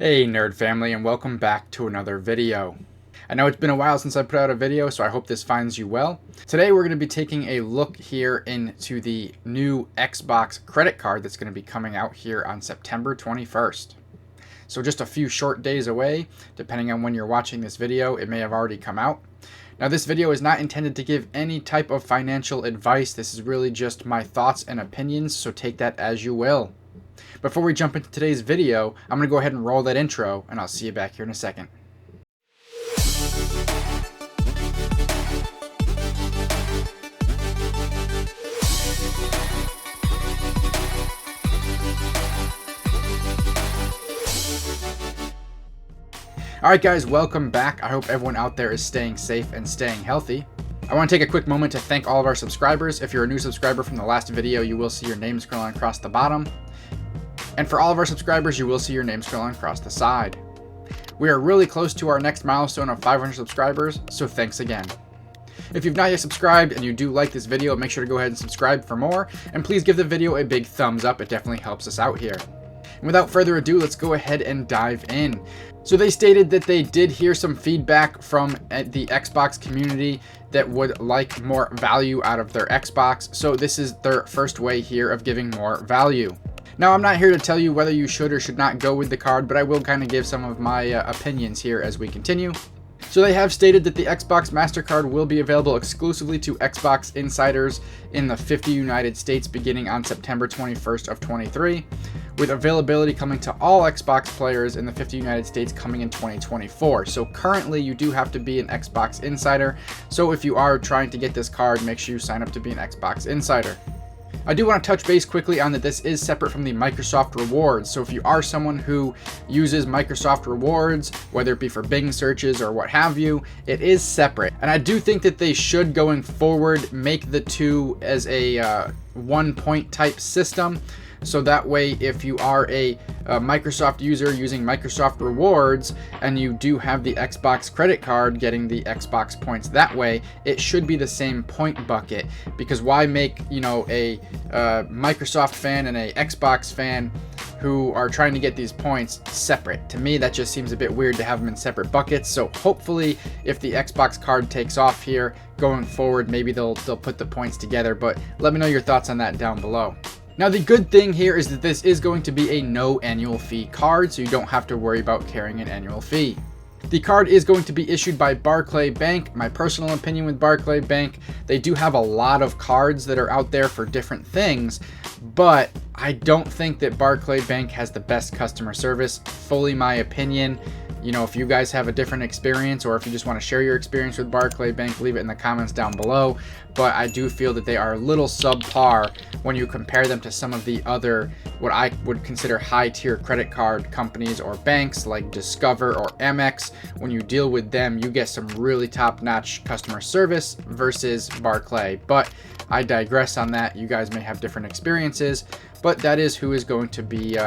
Hey nerd family, and welcome back to another video. I know it's been a while since I put out a video, so I hope this finds you well. Today we're going to be taking a look here into the new Xbox credit card that's going to be coming out here on September 21st. So just a few short days away, depending on when you're watching this video, it may have already come out. Now this video is not intended to give any type of financial advice. This is really just my thoughts and opinions, so take that as you will. Before we jump into today's video, I'm going to go ahead and roll that intro, and I'll see you back here in a second. Alright guys, welcome back. I hope everyone out there is staying safe and staying healthy. I want to take a quick moment to thank all of our subscribers. If you're a new subscriber from the last video, you will see your name scrolling across the bottom. And for all of our subscribers, you will see your name scrolling across the side. We are really close to our next milestone of 500 subscribers, so thanks again. If you've not yet subscribed and you do like this video, make sure to go ahead and subscribe for more, and please give the video a big thumbs up. It definitely helps us out here. And without further ado, let's go ahead and dive in. So they stated that they did hear some feedback from the Xbox community that would like more value out of their Xbox, so this is their first way here of giving more value. Now, I'm not here to tell you whether you should or should not go with the card, but I will kind of give some of my opinions here as we continue. So they have stated that the Xbox MasterCard will be available exclusively to Xbox insiders in the 50 United States beginning on September 21st of 23, with availability coming to all Xbox players in the 50 United States coming in 2024. So currently you do have to be an Xbox insider. So if you are trying to get this card, make sure you sign up to be an Xbox insider. I do want to touch base quickly on that this is separate from the Microsoft Rewards, so if you are someone who uses Microsoft Rewards, whether it be for Bing searches or what have you, it is separate. And I do think that they should, going forward, make the two as a one-point type system, so that way if you are a Microsoft user using Microsoft Rewards and you do have the Xbox credit card getting the Xbox points that way, it should be the same point bucket, because why make, a Microsoft fan and a Xbox fan who are trying to get these points separate? To me, that just seems a bit weird to have them in separate buckets. So hopefully if the Xbox card takes off here going forward, maybe they'll put the points together, but let me know your thoughts on that down below. Now the good thing here is that this is going to be a no annual fee card, so you don't have to worry about carrying an annual fee. The card is going to be issued by Barclay Bank. My personal opinion with Barclay Bank, they do have a lot of cards that are out there for different things, but I don't think that Barclay Bank has the best customer service. Fully my opinion. If you guys have a different experience, or if you just want to share your experience with Barclay Bank, leave it in the comments down below. But I do feel that they are a little subpar when you compare them to some of the other, what I would consider high-tier credit card companies or banks like Discover or Amex. When you deal with them, you get some really top-notch customer service versus Barclay. But I digress on that. You guys may have different experiences, but that is who is going to be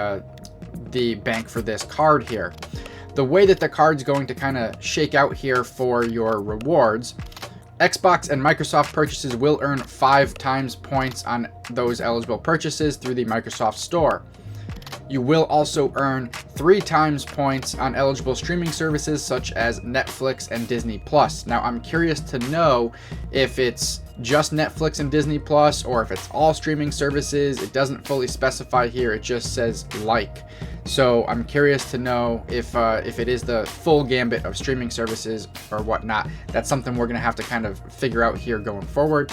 the bank for this card here. The way that the card's going to kind of shake out here for your rewards, Xbox and Microsoft purchases will earn 5 times points on those eligible purchases through the Microsoft Store. You will also earn 3 times points on eligible streaming services such as Netflix and Disney Plus. Now, I'm curious to know if it's just Netflix and Disney Plus or if it's all streaming services. It doesn't fully specify here, it just says like. So I'm curious to know if it is the full gambit of streaming services or whatnot. That's something we're going to have to kind of figure out here going forward.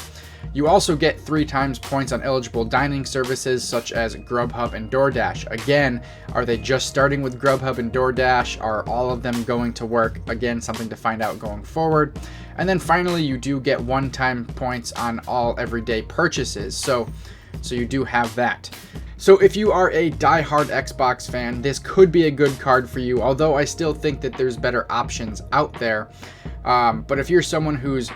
You also get 3 times points on eligible dining services such as Grubhub and DoorDash. Again, are they just starting with Grubhub and DoorDash? Are all of them going to work? Again, something to find out going forward. And then finally, you do get 1-time points on all everyday purchases. So you do have that. So if you are a die-hard Xbox fan, this could be a good card for you, although I still think that there's better options out there. But if you're someone who's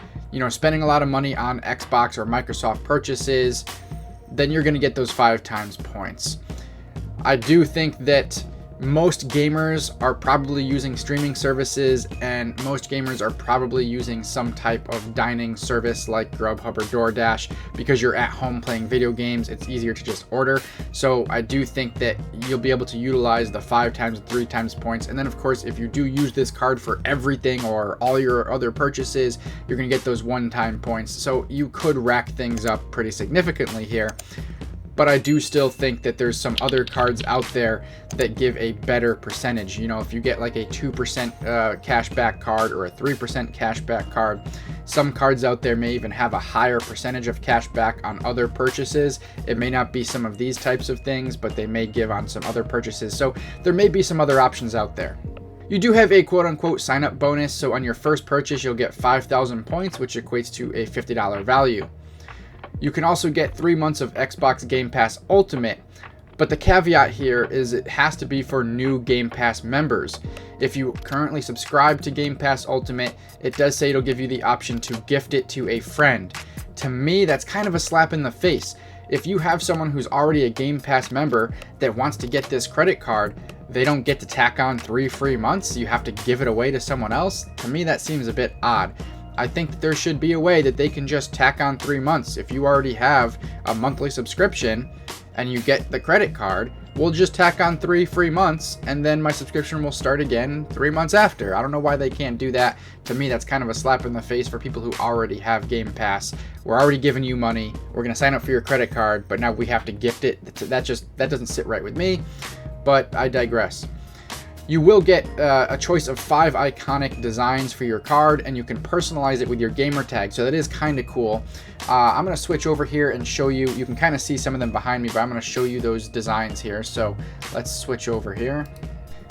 spending a lot of money on Xbox or Microsoft purchases, then you're going to get those 5 times points. I do think that Most gamers are probably using streaming services, and most gamers are probably using some type of dining service like Grubhub or DoorDash. Because you're at home playing video games, it's easier to just order. So I do think that you'll be able to utilize the 5 times and 3 times points. And then of course, if you do use this card for everything or all your other purchases, you're gonna get those one-time points. So you could rack things up pretty significantly here. But I do still think that there's some other cards out there that give a better percentage. You know, if you get like a 2% cashback card or a 3% cashback card, some cards out there may even have a higher percentage of cashback on other purchases. It may not be some of these types of things, but they may give on some other purchases. So there may be some other options out there. You do have a quote-unquote sign-up bonus. So on your first purchase, you'll get 5,000 points, which equates to a $50 value. You can also get 3 months of Xbox Game Pass Ultimate, but the caveat here is it has to be for new Game Pass members. If you currently subscribe to Game Pass Ultimate, it does say it'll give you the option to gift it to a friend. To me, that's kind of a slap in the face. If you have someone who's already a Game Pass member that wants to get this credit card, they don't get to tack on 3 free months. You have to give it away to someone else. To me, that seems a bit odd. I think that there should be a way that they can just tack on 3 months. If you already have a monthly subscription and you get the credit card, we'll just tack on 3 free months and then my subscription will start again 3 months after. I don't know why they can't do that. To me, that's kind of a slap in the face for people who already have Game Pass. We're already giving you money. We're going to sign up for your credit card, but now we have to gift it. That doesn't sit right with me, but I digress. You will get a choice of 5 iconic designs for your card, and you can personalize it with your gamer tag, so that is kind of cool. I'm going to switch over here and show you. You can kind of see some of them behind me, but I'm going to show you those designs here. So let's switch over here.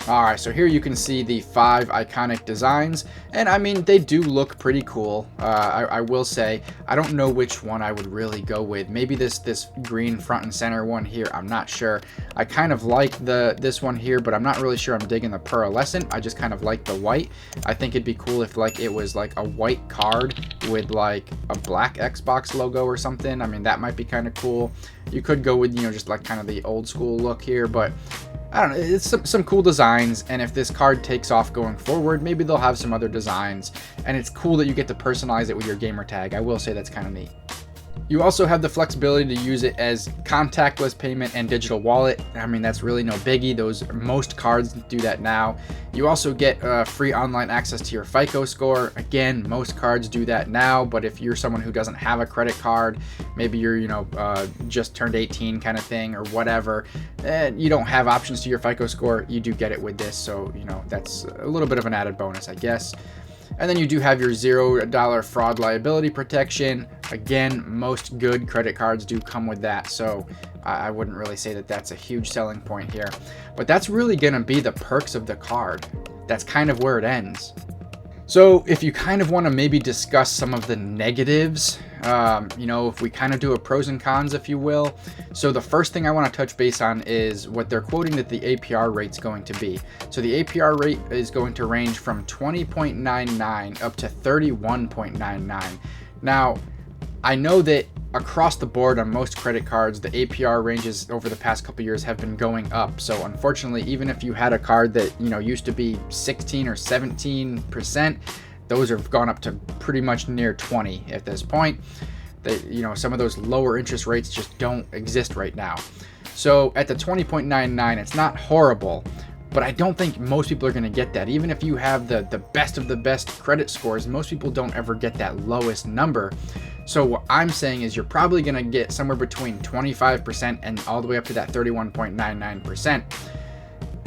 Alright, so here you can see the 5 iconic designs, and I mean, they do look pretty cool. I will say, I don't know which one I would really go with. Maybe this green front and center one here, I'm not sure. I kind of like this one here, but I'm not really sure I'm digging the pearlescent. I just kind of like the white. I think it'd be cool if like it was like a white card with like a black Xbox logo or something. I mean, that might be kind of cool. You could go with, you know, just like kind of the old school look here, but I don't know, it's some cool designs, and if this card takes off going forward, maybe they'll have some other designs, and it's cool that you get to personalize it with your gamer tag. I will say that's kind of neat. You also have the flexibility to use it as contactless payment and digital wallet. I mean, that's really no biggie. Most cards do that now. You also get free online access to your FICO score. Again, most cards do that now, but if you're someone who doesn't have a credit card, maybe you're, just turned 18 kind of thing or whatever, and you don't have options to your FICO score, you do get it with this. So, that's a little bit of an added bonus, I guess. And then you do have your $0 fraud liability protection. Again, most good credit cards do come with that, so I wouldn't really say that that's a huge selling point here. But that's really going to be the perks of the card. That's kind of where it ends. So if you kind of want to maybe discuss some of the negatives, if we kind of do a pros and cons, if you will. So the first thing I want to touch base on is what they're quoting that the APR rate's going to be. So the APR rate is going to range from 20.99 up to 31.99. Now, I know that across the board on most credit cards, the APR ranges over the past couple years have been going up. So unfortunately, even if you had a card that, used to be 16 or 17%, those have gone up to pretty much near 20 at this point. Some of those lower interest rates just don't exist right now. So at the 20.99, it's not horrible, but I don't think most people are going to get that. Even if you have the best of the best credit scores, most people don't ever get that lowest number. So what I'm saying is you're probably going to get somewhere between 25% and all the way up to that 31.99%.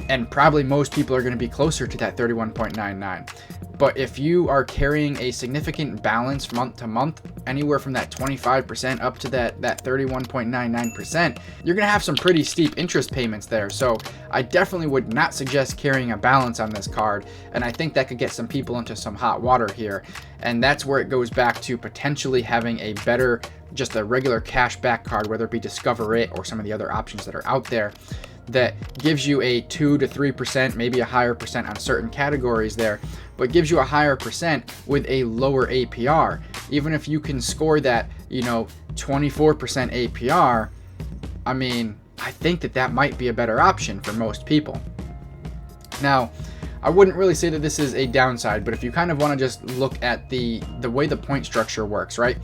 And probably most people are going to be closer to that 31.99. But if you are carrying a significant balance month to month, anywhere from that 25% up to that 31.99%, you're going to have some pretty steep interest payments there. So I definitely would not suggest carrying a balance on this card. And I think that could get some people into some hot water here. And that's where it goes back to potentially having a better, just a regular cash back card, whether it be Discover It or some of the other options that are out there, that gives you a 2 to 3%, maybe a higher percent on certain categories there, but gives you a higher percent with a lower APR. Even if you can score that, 24% APR, I mean, I think that might be a better option for most people. Now, I wouldn't really say that this is a downside, but if you kind of want to just look at the way the point structure works, right?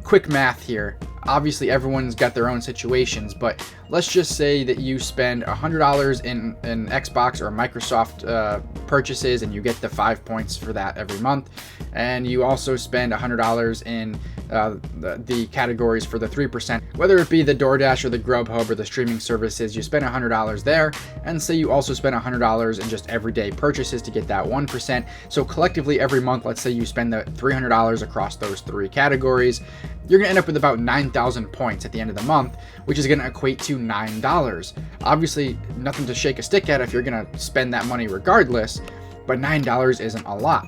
Quick math here. Obviously, everyone's got their own situations, but let's just say that you spend $100 in Xbox or Microsoft purchases, and you get the 5 points for that every month. And you also spend $100 in the categories for the 3%, whether it be the DoorDash or the Grubhub or the streaming services. You spend $100 there, and say you also spend $100 in just everyday purchases to get that 1%. So collectively every month, let's say you spend the $300 across those 3 categories, you're gonna end up with about 9,000 points at the end of the month, which is gonna equate to $9. Obviously, nothing to shake a stick at if you're gonna spend that money regardless, but $9 isn't a lot.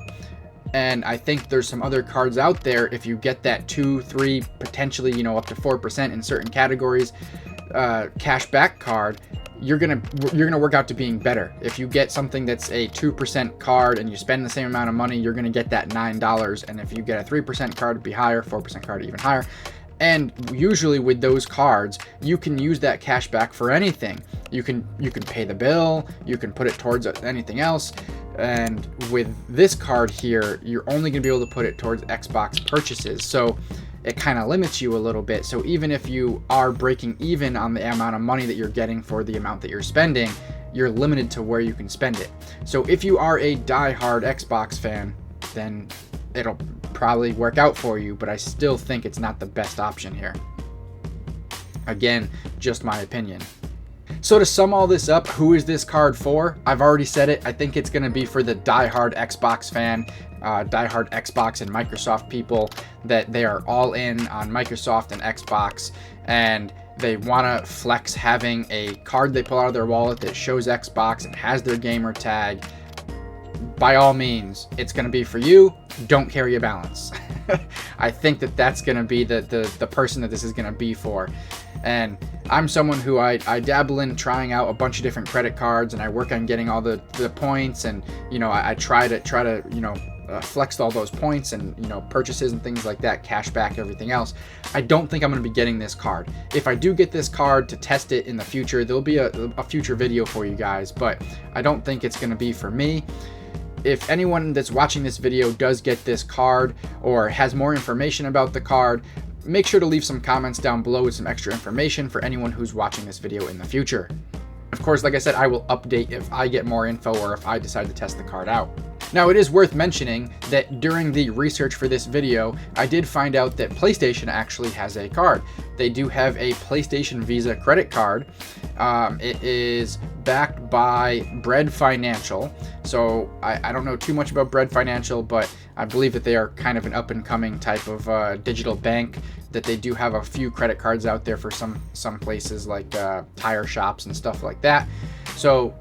And I think there's some other cards out there. If you get that 2, 3, potentially, you know, up to 4% in certain categories, cash back card, you're gonna work out to being better. If you get something that's a 2% card and you spend the same amount of money, you're gonna get that $9. And if you get a 3% card, it'd be higher, 4% card even higher. And usually with those cards, you can use that cash back for anything. You can pay the bill, you can put it towards anything else. And with this card here, you're only gonna be able to put it towards Xbox purchases. So it kind of limits you a little bit. So even if you are breaking even on the amount of money that you're getting for the amount that you're spending, you're limited to where you can spend it. So if you are a die-hard Xbox fan, then it'll probably work out for you, but I still think it's not the best option here. Again, just my opinion. So to sum all this up, who is this card for? I've already said it. I think it's going to be for the die-hard Xbox fan, die-hard Xbox and Microsoft people, that they are all in on Microsoft and Xbox, and they want to flex having a card they pull out of their wallet that shows Xbox and has their gamer tag. By all means, it's going to be for you. Don't carry a balance. I think that that's going to be the person that this is going to be for. And I'm someone who I dabble in trying out a bunch of different credit cards, and I work on getting all the points, and you know, I try to you know, flex all those points and, you know, purchases and things like that, cash back, everything else. I don't think I'm going to be getting this card. If I do get this card to test it in the future, there'll be a future video for you guys, but I don't think it's going to be for me. If anyone that's watching this video does get this card or has more information about the card, make sure to leave some comments down below with some extra information for anyone who's watching this video in the future. Of course, like I said, I will update if I get more info or if I decide to test the card out. Now, it is worth mentioning that during the research for this video, I did find out that PlayStation actually has a card. They do have a PlayStation Visa credit card. It is backed by Bread Financial. So I don't know too much about Bread Financial, but I believe that they are kind of an up-and-coming type of digital bank, that they do have a few credit cards out there for some places like tire shops and stuff like that. So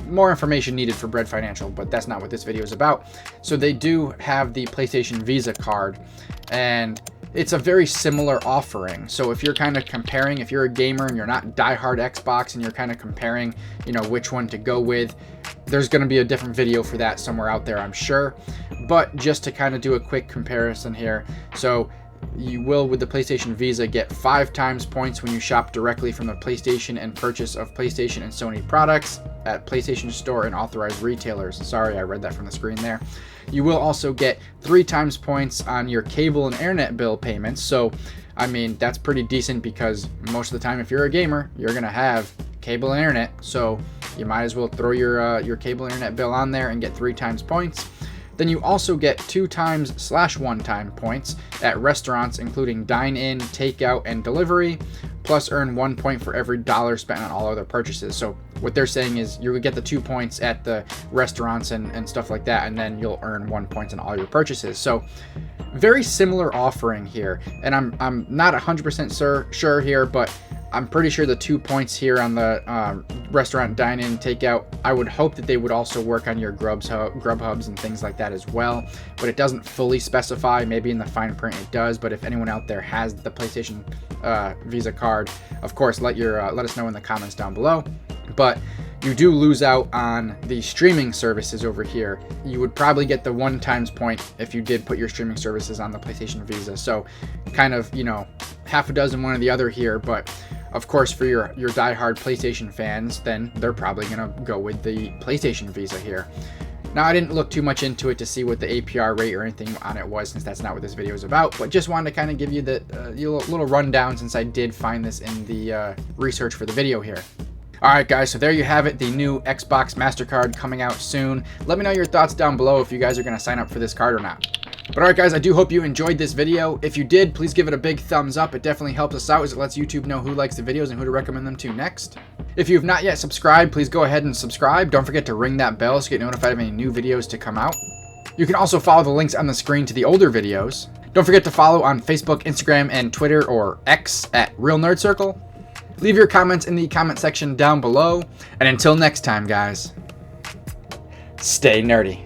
more information needed for Bread Financial, but that's not what this video is about. So they do have the PlayStation Visa card, and it's a very similar offering. So if you're kind of comparing, if you're a gamer and you're not diehard Xbox and you're kind of comparing, you know, which one to go with, there's going to be a different video for that somewhere out there, I'm sure. But just to kind of do a quick comparison here, so you will, with the PlayStation Visa, get 5 times points when you shop directly from the PlayStation and purchase of PlayStation and Sony products at PlayStation Store and authorized retailers. Sorry, I read that from the screen there. You will also get 3 times points on your cable and internet bill payments. So, I mean, that's pretty decent, because most of the time, if you're a gamer, you're going to have cable and internet. So you might as well throw your cable and internet bill on there and get 3 times points. Then you also get 2 times / 1 time points at restaurants, including dine-in, takeout, and delivery, plus earn 1 point for every $1 spent on all other purchases. So what they're saying is you would get the 2 points at the restaurants and stuff like that, and then you'll earn 1 point on all your purchases. So very similar offering here, and I'm not 100% sure here, but I'm pretty sure the 2 points here on the restaurant, dine-in, takeout, I would hope that they would also work on your Grubhubs and things like that as well, but it doesn't fully specify. Maybe in the fine print it does, but if anyone out there has the PlayStation Visa card, of course, let us know in the comments down below. But you do lose out on the streaming services over here. You would probably get the 1 times point if you did put your streaming services on the PlayStation Visa. So kind of, you know, half a dozen one or the other here, but of course for your diehard PlayStation fans, then they're probably gonna go with the PlayStation Visa here. Now, I didn't look too much into it to see what the APR rate or anything on it was, since that's not what this video is about, but just wanted to kind of give you the little rundown, since I did find this in the research for the video here. Alright guys, so there you have it, the new Xbox MasterCard coming out soon. Let me know your thoughts down below if you guys are going to sign up for this card or not. But alright guys, I do hope you enjoyed this video. If you did, please give it a big thumbs up. It definitely helps us out, as it lets YouTube know who likes the videos and who to recommend them to next. If you have not yet subscribed, please go ahead and subscribe. Don't forget to ring that bell so you get notified of any new videos to come out. You can also follow the links on the screen to the older videos. Don't forget to follow on Facebook, Instagram, and Twitter, or X, at Real Nerd Circle. Leave your comments in the comment section down below. And until next time, guys, stay nerdy.